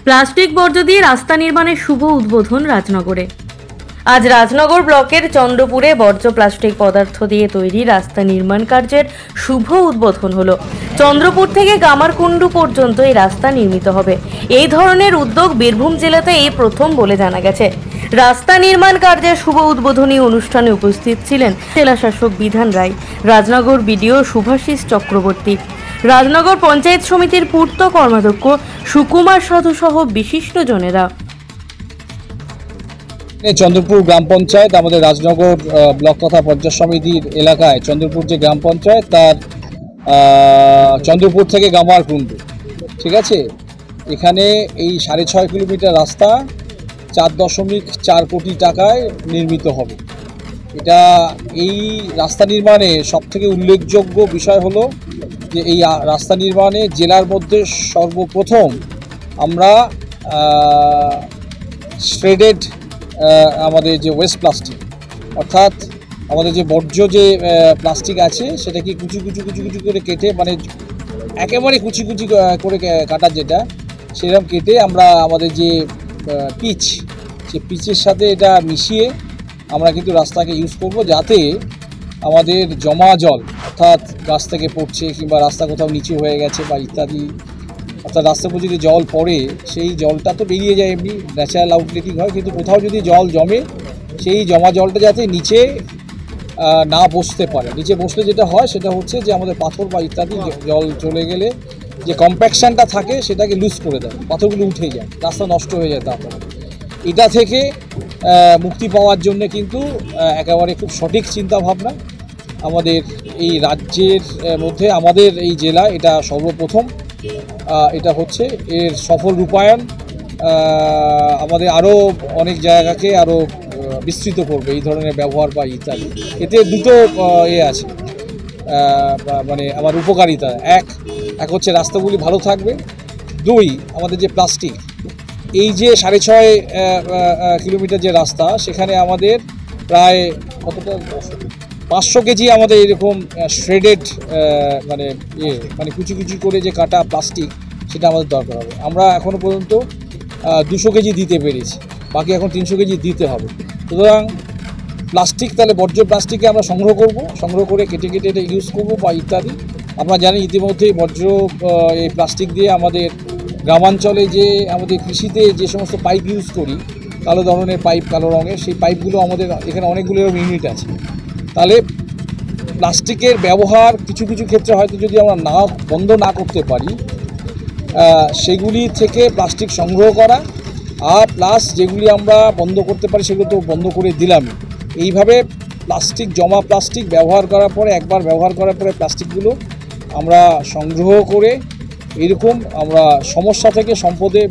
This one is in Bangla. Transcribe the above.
প্লাস্টিক বর্জ্য দিয়ে রাস্তা নির্মাণের শুভ উদ্বোধন রাজনগরে। আজ রাজনগর ব্লকের চন্দ্রপুরে বর্জ্য প্লাস্টিক পদার্থ দিয়ে তৈরি রাস্তা নির্মাণ কার্যের শুভ উদ্বোধন হলো। চন্দ্রপুর থেকে গামারকুণ্ডু পর্যন্ত এই রাস্তা নির্মিত হবে। এই ধরনের উদ্যোগ বীরভূম জেলাতে এই প্রথম বলে জানা গেছে। রাস্তা নির্মাণ কার্যের শুভ উদ্বোধনী অনুষ্ঠানে উপস্থিত ছিলেন জেলা শাসক বিধান রায়, রাজনগর বিডিও শুভাশিস চক্রবর্তী, রাজনগর পঞ্চায়েত সমিতির পূর্ত কর্মাধ্যক্ষ সুকুমার সাধু সহ বিশিষ্টজনেরা। চন্দ্রপুর গ্রাম পঞ্চায়েত আমাদের রাজনগর ব্লক তথা পঞ্চায়েত সমিতির এলাকায় চন্দ্রপুর যে গ্রাম পঞ্চায়েত তার চন্দ্রপুর থেকে গামারকুণ্ডু, ঠিক আছে, এখানে এই 6.5 কিলোমিটার রাস্তা 4.4 কোটি টাকায় নির্মিত হবে। এটা এই রাস্তা নির্মাণে সবথেকে উল্লেখযোগ্য বিষয় হলো যে এই রাস্তা নির্মাণে জেলার মধ্যে সর্বপ্রথম আমরা শ্রেডেড আমাদের যে ওয়েস্ট প্লাস্টিক, অর্থাৎ আমাদের যে বর্জ্য যে প্লাস্টিক আছে সেটাকে কুচি কুচি কুচি কুচি করে কেটে, মানে একেবারে কুচি কুচি করে কাটা, যেটা সেরকম কেটে আমরা আমাদের যে পিচ, সে পিচের সাথে এটা মিশিয়ে আমরা কিন্তু রাস্তাকে ইউজ করব, যাতে আমাদের জমা জল, অর্থাৎ গাছ থেকে পড়ছে কিংবা রাস্তা কোথাও নিচু হয়ে গেছে বা ইত্যাদি, অর্থাৎ রাস্তার উপর যদি জল পড়ে সেই জলটা তো বেরিয়ে যায়, এমনি ন্যাচারাল আউটলেটিং হয়, কিন্তু কোথাও যদি জল জমে সেই জমা জলটা যাতে নিচে না বসতে পারে। নিচে বসলে যেটা হয় সেটা হচ্ছে যে আমাদের পাথর বা ইত্যাদি জল চলে গেলে যে কম্প্যাকশানটা থাকে সেটাকে লুজ করে দেয়, পাথরগুলো উঠে যায়, রাস্তা নষ্ট হয়ে যায়। তারপরে এটা থেকে মুক্তি পাওয়ার জন্য কিন্তু একেবারে খুব সঠিক চিন্তাভাবনা আমাদের এই রাজ্যের মধ্যে, আমাদের এই জেলা এটা সর্বপ্রথম এটা হচ্ছে। এর সফল রূপায়ণ আমাদের আরও অনেক জায়গাকে আরও বিস্তৃত করবে এই ধরনের ব্যবহার বা ইত্যাদি। এতে দুটো আছে, মানে আমার উপকারিতা। এক হচ্ছে রাস্তাগুলি ভালো থাকবে, দুই আমাদের যে প্লাস্টিক, এই যে 6.5 কিলোমিটার যে রাস্তা, সেখানে আমাদের প্রায় কতটা 500 কেজি আমাদের এরকম শ্রেডেড মানে কুচি কুচি করে যে কাটা প্লাস্টিক সেটা আমাদের দরকার হবে। আমরা এখনও পর্যন্ত 200 কেজি দিতে পেরেছি, বাকি এখন 300 কেজি দিতে হবে। সুতরাং প্লাস্টিক, তাহলে বর্জ্য প্লাস্টিককে আমরা সংগ্রহ করে কেটে কেটে এটা ইউজ করবো বা ইত্যাদি। আমরা জানি ইতিমধ্যেই বর্জ্য এই প্লাস্টিক দিয়ে আমাদের গ্রামাঞ্চলে যে আমাদের কৃষিতে যে সমস্ত পাইপ ইউজ করি, কালো ধরনের পাইপ, কালো রঙের, সেই পাইপগুলো আমাদের এখানে অনেকগুলো ইউনিট আছে। তাহলে প্লাস্টিকের ব্যবহার কিছু কিছু ক্ষেত্রে হয়তো যদি আমরা বন্ধ না করতে পারি, সেগুলি থেকে প্লাস্টিক সংগ্রহ করা, আর প্লাস যেগুলি আমরা বন্ধ করতে পারি সেগুলো তো বন্ধ করে দিলাম। এইভাবে প্লাস্টিক, জমা প্লাস্টিক ব্যবহার করার পরে, একবার ব্যবহার করার পরে প্লাস্টিকগুলো আমরা সংগ্রহ করে এরকম আমরা সমস্যা থেকে সম্পদে